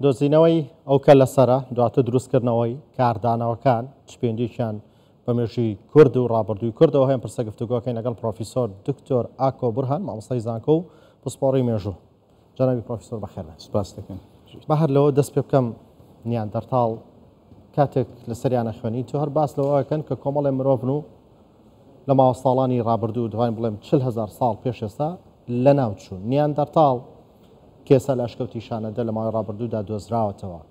دۆزینەوەی ئەو کە لەسرە دواتە دروستکردنەوەی کاردانەوەکان پێنجێکیان بە مێژووی کورد و ڕابردووی کوردەوە هەیە پرسە گفتوگۆکەی لەگەڵ پرۆفیسۆر دکتۆر ئاکۆ بورهان مامۆستای زانکۆ و پسپۆڕی مێژوو. جەنابی پرۆفیسۆر بەخێر سپاس دەکەم. بە هەر لەوە دەست پێ بکەم نیاندەرتاڵ کاتێک لە سەریانە خوێنی تو هەر باس لەوەکەن کە کۆمەڵی مرۆڤن و لە ماوەساڵانی ڕابردوو دوای بڵێم 40,000 ساڵ پێش ئێستا لە ناوچوون نیاندەرتاڵ کێسە لە ئەشکەوتی شانەدە لە ماوەی ڕابردوودا دۆزراوەتەوە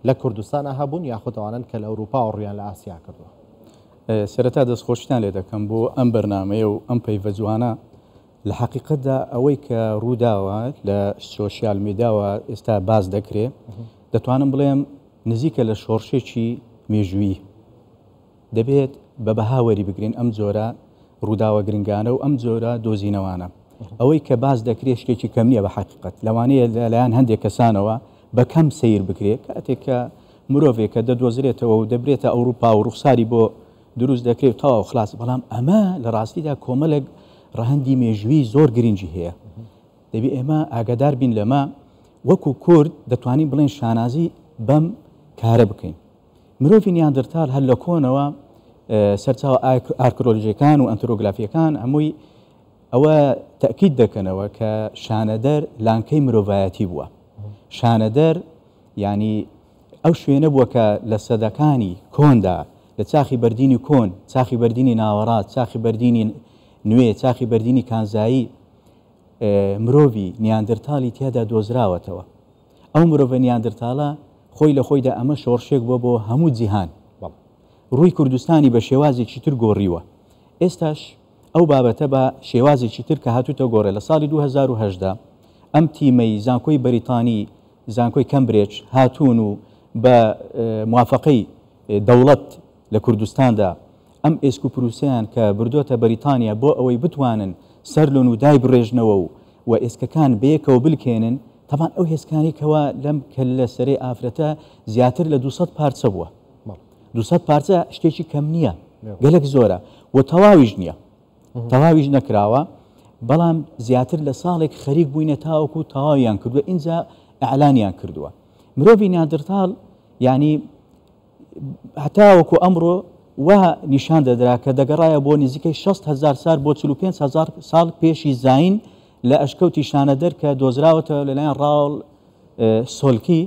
لە کوردستانە هەبوون یاخودەوانن کە لە ئەوروپا و ڕویان لە ئاسیا کردووە. سەرەتا دەستخۆشیان لێ دەکەم بۆ ئەم بەرنامەیە و ئەم پەیوە جوانە لە حەقیقەتدا ئەوەی کە ڕووداوە لە سۆشیال میدیاوە ئێستا باز دەکرێت دەتوانم بڵێم نزیکە لە شۆڕشێکی مێژووی دەبێت بە بەهاوەری بگرین ئەم جۆرە ڕووداوە گرنگانە و ئەم جۆرە دۆزینەوانە ئەوەی کە باز دەکرێت شتێکی کەم نییە بە حەقیقەت لەوانەیە لەلایەن هەندێک کەسانەوە بەکەم سیر بکرێت کاتێک کە مرۆڤێکە دەدۆزرێتەوە و دەبرێتە ئەوروپا و ڕوخساری بۆ دروست دەکرێت تەواو خلاص بەڵام ئەمە لە ڕاستیدا کۆمەلێک ڕەهەندی مێژووی زۆر گرنگی هەیە دەبێت ئێمە ئاگادار بین لەمە وەکو کورد دەتوانین بڵێن شانازی بەم کارە بکەین. مرۆڤی نیاندرتال هەر لە کۆنەوە سەرچاوە ئارکۆلۆژیەکان و ئەنترۆگرافیەکان هەمووی ئەوە تەکید دەکەنەوە کە شانەدەر لانکەی مرۆڤایەتی بووە. شانەدەر ینی ئەو شوێنە بووە کە لە سەدەکانی کۆندا لە چاخی بەردینی کۆن چاخی بەردینی ناوەڕات چاخی بەردینی نوێ چاخی بەردینی کانزایی مرۆڤی نیاندرتالی تێدا دۆزراوەتەوە. ئەو مرۆڤە نیاندرتالە خۆی لە خۆیدا ئەمە شۆڕشێک بووە بۆ هەموو جیهان ڕووی کوردستانی بە شێوازێکی تر گۆڕیوە. ئێستاش ئەو بابەتە بە شێوازێکی تر کە هاتوتە گۆڕێ لە ساڵی 2010 ئەم تیمەی زانکۆی بەریتانی زانکۆی کەمبرێج هاتوون و بە موافقەی دەوڵەت لە کوردستاندا ئەم ئێسک و پروسیان کە بردوۆتە بەریتانیا بۆ ئەوەی بتوانن سەرلۆن و دای بڕێژنەوە و ئێسکەکان بەیەکەوە بلکێنن تەمان ئەو هێزکانی کەوا لەم کە لە سەرەی ئافرەتە زیاتر لە 200 پارچە بووە. 200 پارچە شتێکی کەم نییە گەلێک زۆرە و تەواویش نییە تەواویش نەکراوە بەڵام زیاتر لە ساڵێک خەریک بووینە تاوەکو تەواویان کردووە اینجا ئەعلانیان کردووە. مرۆڤی نیاندرتال ینی هەتاوەکو ئەمڕۆ وا نیشان دەدرا کە دەگەڕایە بۆ نزیکەی 60,000 سال بۆ 45,000 ساڵ پێشی زین لە ئەشکەوتی شانەدەر کە دۆزراوەتەوە لەلایەن ڕاوڵ سۆلکی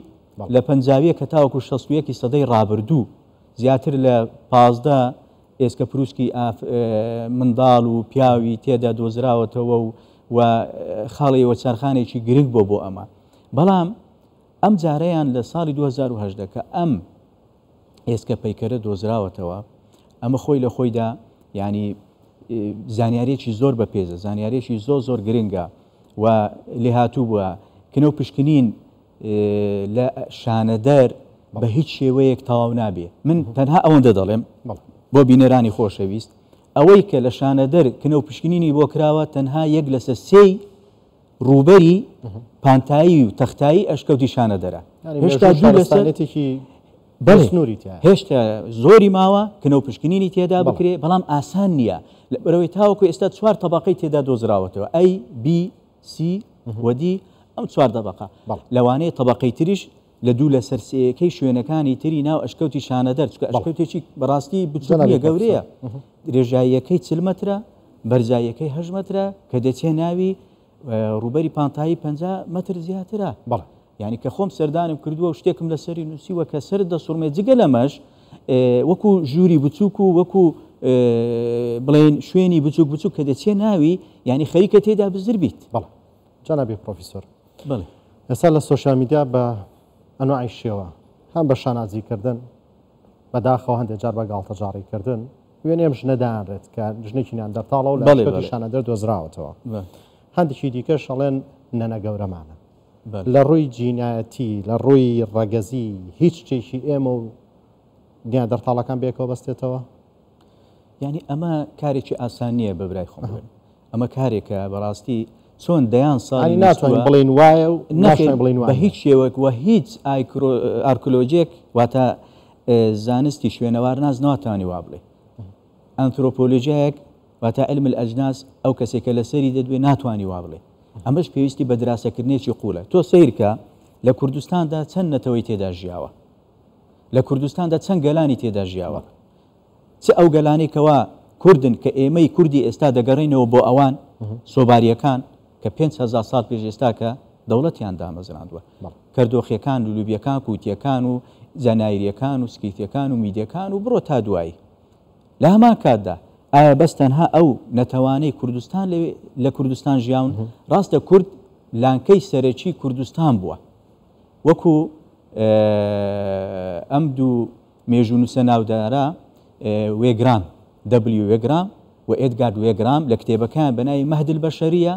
لە پەنجاویە کە تاوەکو 61 سەدەی ڕابردوو زیاتر لە 15 ئێسکە پرووسکی منداڵ و پیاوی تێدا دۆزراوەتەوە و خاڵەیەوە چارخانێکی گرنگ بۆ ئەمە. بەڵام ئەم جارەیان لە ساڵی 2010 کە ئەم ئێسکە پەیکەرە دۆزراوەتەوە ئەمە خۆی لە خۆیدا ینی زانیارێکی زۆر بەپێزە زانیارێکی زۆر گرنگە و لێ هاتوو بووە کنەو پشکنین لە شانەدەر بە هیچ شێوەیەک تەواو نابێ. من تەنها ئەوەندە دەڵێم بۆ بینەرانی خۆشەویست ئەوەی کە لە شانەدەر کنەو پشکنینی بۆ کراوە تەنها یەک لە سەرسێی ڕوبەری پانتایی و تەختایی ئەشکەوتی شانەدەرە. هێشتا زۆری ماوە کنەو پشکنینی تێدا بکرێ بەڵام ئاسان نییە لە بەرەوەی تاوەکو ئێستا 4 تەبەقەی تێدا دۆزراوەتەوە A B C و D ئەم 4 تەبەقە لەوانەیە تەبەقەی تریش لە دوو لە سەرسەیەکەی شوێنەکانی تری ناو ئەشکەوتی شانەدەر چکە ئەشکەوتێکی بەڕاستی بچووکە گەورەیە درێژاییەکەی 40 مەترە بەرزاییەکەی 8 مەترە کە دەچێ ناوی ڕوبەری پانتایی 50 مەتر زیاترە. یعنی کە خۆم سەردانم کردووە و شتێکم لەسەری نووسیوە کە سەر دەسوڕمێ جگە لەمەش وەکو ژووری بچووک و وەکو بڵێن شوێنی بچووک کە دەچێ ناوی ینی خەریکە تێدا بزر بیت. جەنابی پرۆفیسۆر ئێستا لە سۆشیال میدیا بە ئەنواعی شێوە هەم بە شانازیکردن بەداخەوە هەندێک جار بە گاڵتەجاڕیکردن وێنێم ژنەدانرێت کە ژنێکی نیاندەرتاڵە و لە شانەدەر دۆزراوەتەوە هەندێکی دیکەش ئەڵێن نەنە گەورەمانە لە ڕووی جینایەتی لە ڕووی ڕەگەزی هیچ شتێکی ئێمە و نیاندەرتاڵەکان بێکەوە بەستێتەوە. ینی ئەمە کارێکی ئاسان نییە بەبرای خۆم ئەمە کارێکە بەڕاستی چۆن دەیان ساڵی ناتوانین بڵین وایە و بڵین بە هیچ شێوەک و هیچ ئارکۆلۆژیەک واتە زانستی شوێنەوار ناز ناتوانانی وا بڵێ ئەنترۆپۆلۆژیایەک واتە علم الأجناس ئەو کەسێکە لەسەری دەدوێ ناتوانانی وا بڵێ ئەمەش پێویستی بە دراسەکردنێکی قوڵە. تۆ سیرکە لە کوردستاندا چەند نەتەوەی تێدا ژیاوە، لە کوردستاندا چەند گەلانی تێدا ژیاوە، چ ئەو گەلانێکەوە کوردن کە ئێمەی کوردی ئێستا دەگەڕێنەوە بۆ ئەوان سۆباریەکان کە 5,000 ساڵ پێش ئێستا کە دەوڵەتیان دامەزراندووە، کەردۆخیەکان و لوبیەکان کووتیەکان و زانایریەکان و سکیتیەکان و میدیەکان و بڕۆ تا دوایی. لە هەمان کاتدا ئایا بەس تەنها ئەو نەتەوانەی کوردستان لە کوردستان ژیاون؟ ڕاستە کورد لانکەی سەرەکی کوردستان بووە، وەکو ئەم دوو مێژونوسە ناودارە وێگرام وێگرام و ئێدگارد وێگرام لە کتێبەکان بەناوی مەهد البەشەریە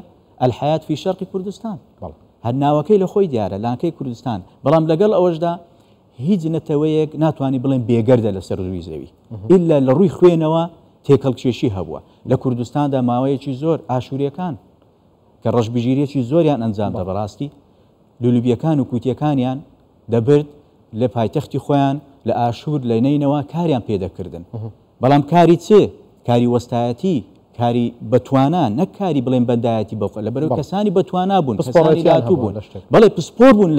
الحیات فی شەرقی کوردستان، هەر ناوەکەی لە خۆی دیارە لانکەی کوردستان، بەڵام لەگەڵ ئەوەشدا هیچ نەتەوەیەک ناتوانانی بڵێن بێگەردە لەسەر ڕووی زەوی ئیلا لە ڕووی خوێنەوە تێکەڵکێشی هەبووە. لە کوردستاندا ماوەیەکی زۆر ئاشووریەکان کە ڕەشبگیریەکی زۆریان ئەنجامدا بەڕاستی لولوبیەکان و کووتیەکانیان دەبرد لە پایتەختی خۆیان لە ئاشور لە نینەوە کاریان پێدەکردن، بەڵام کاری چ؟ کاری وەستایەتی، کاری بەتوانە، نەک کاری بڵێن بەندایەتی بەوقە، لەبەرەوە کەسانی بەتوانا بوون، کەسانی لێهاتوو بوون، بەڵێ پسپۆر بوون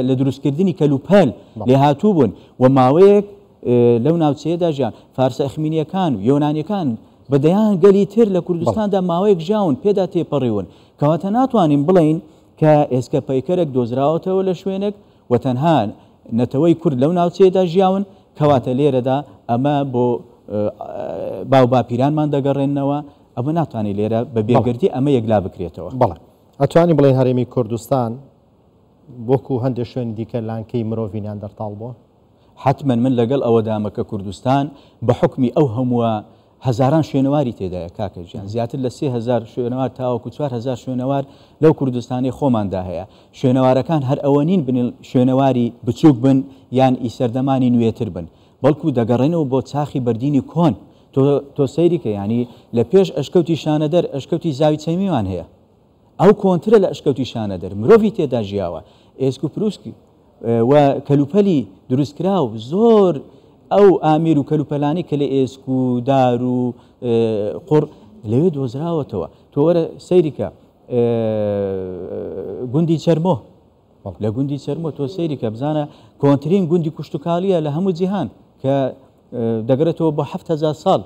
لە دروستکردنی کەلوپەل لێهاتوو بوون و ماوەیەک لەو ناوچەیەدا ژیان فارسە ئەخمینیەکان و یۆنانیەکان بەدەیان گەلی تر لە کوردستاندا ماوەیەک ژیاون پێدا تێپەڕیون، کەواتە ناتوانین بڵین کە ئێسکە پەیکەرێک دۆزراوەتەوە لە شوێنێک و تەنها نەتەوەی کورد لەو ناوچەیەدا ژیاون، کەواتە لێرەدا ئەمە بۆ باو باپیرانمان دەگەڕێنەوە، ئەمە ناتوانانی لێرە بە بێگردی ئەمە یەکلا بکرێتەوە. بەڵێ ئەتوانی بڵێن هەرێمی کوردستان وەکو هەندێک شوێنی دیکە لانکەی مرۆڤینیان دەرتاڵ بووە؟ حتمما من لەگەڵ ئەوەدامە کە کوردستان بە حکمی ئەو هەمووە هەزاران شوێنەواری تێدایە کاکەژیان، زیاتر لە 3,000 شوێنەوار تاوەکو 4,000 شوێنەوار لەو کوردستانی خۆماندا هەیە. شوێنەوارەکان هەر ئەوە نین بن شوێنەواری بچووک بن یان ئیسەردەمانی نوێتر بن، بەڵکو دەگەڕێنەوە بۆ چاخی بەردینی کۆن. تۆ سەیریکە ینی لە پێش ئەشکەوتی شانەدەر ئەشکەوتی زاوی چەمیوان هەیە، ئەو کۆنترە لە ئەشکەوتی شانەدەر مرۆڤی تێدا ژیاوە، ئێسک و پرووسکی و کەلوپەلی دروستکرا و زۆر ئەو ئامیر و کەلوپەلانی کە لە ئێسک و دار و قوڕ لەوێ دۆزراوەتەوە. تۆ وەرە سەیریکە گوندی چەرمۆ، لە گوندی چەرمۆ تۆ سەیریکە بزانە کۆنترین گوندی کوشتتوکاڵیە لە هەموو جیهان کە دەگرێتەوە بۆ 7,000 ساڵ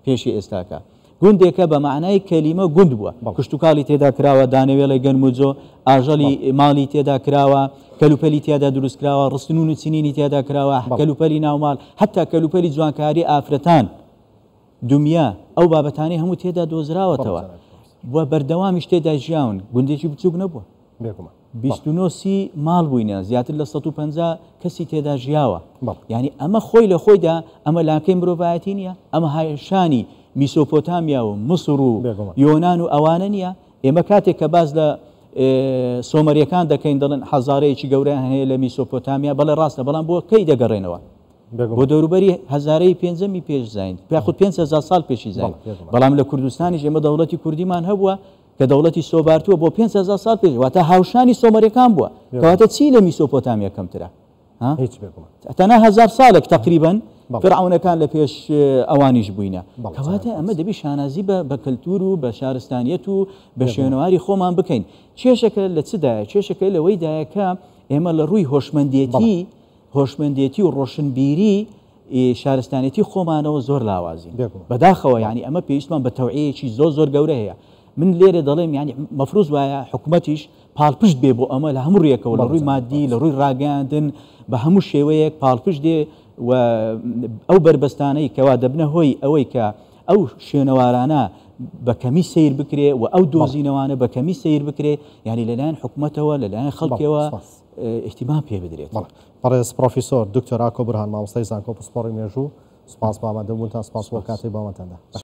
پێشی ئێستاکە. گوندێکە بە معنای کەلیمە گوند بووە، کوشتتوکاڵی تێدا کراوە، دانەوێڵی گەنم و جۆ، ئاژەڵی ماڵی تێدا کراوە، کەلوپەلی تێدا دروستکراوە، ڕستنون و چینینی تێدا کراوە، کەلوپەلی ناوماڵ، حتا کەلوپەلی جوانکاری ئافرەتان دومیە، ئەو بابەتانی هەموو تێدا دۆزراوەتەوە بۆ بەردەوامیش تێدا ژیاون. گوندێکی بچووک نەبووە، 29 ماڵ بووینە، زیاتر لە 150 کەسی تێدا ژیاوە. یعنی ئەمە خۆی لە خۆیدا ئەمە لاکەی مرۆڤایەتی نییە، ئەمە هایشانی میسۆپۆتامیا و مسر و یۆنان و ئەوانە نییە. ئێمە کاتێک کە باز لە سۆمەریەکان دەکەین دەڵێن حەزارەیەکی گەورەیان هەیە لە میسۆپۆتامیا، بەڵێ ڕاستە، بەڵام بۆ کەی دەگەڕێنەوە؟ بۆ دەوروبەری هەزارەی پێنجەمی پێش زاین، پێخود 5,000 ساڵ پێشی زاین. بەڵام لە کوردستانیش ئێمە دەوڵەتی کوردیمان هەبووە کە دەوڵەتی سۆبارتووە بۆ 5,000 ساڵ پێش، واتە هاوشانی سۆمەریەکان بووە، کەواتە چی لە میسۆپۆتامیا کەمترە؟ تەنها 1000 ساڵێک تقریبا فرعونەکان لە پێش ئەوانیش بووینە. کەواتە ئەمە دەبی شانازی بە کەلتور و بە شارستانیەت و بە شوێنەواری خۆمان بکەین. کێشەکە لە چدایە؟ کێشەکە لەوەیدایە کە ئێمە لە ڕووی هۆشمەندێتی و ڕۆشنبیری شارستانێتی خۆمانەوە زۆر لاوازین بەداخەوە. ینی ئەمە پێویستمان بە تەوعیەکی زۆر گەورە هەیە. من لێرە دەڵێم ینی مەفروض وایە حکوومەتیش پاڵپشت بێ بۆ ئەمە لە هەموو ڕێکەوە، لە ڕووی مادی، لە ڕووی ڕاگەاندن، بە هەموو شێوەیەک پاڵپشت دێ و ئەو بربەستانەی کەوا دەبنە هۆی ئەوەی کە ئەو شوێنەوارانە بە کەمی سیر بکرێ و ئەو دۆزینەوانە بە کەمی سیر بکرێ، ینی لەلایەن حکوومەتەوە لەلایەن خەڵکەوە احتیمام پێ بدرێت. بەڕێز پرۆفیسۆر دکتۆر ئاکۆ بورهان مامۆستای زانکۆ پسپۆڕی مێژوو، سوپاس بۆ ئامادەبوونتان، سوپاس بۆ کاتێک بۆمەتەندا.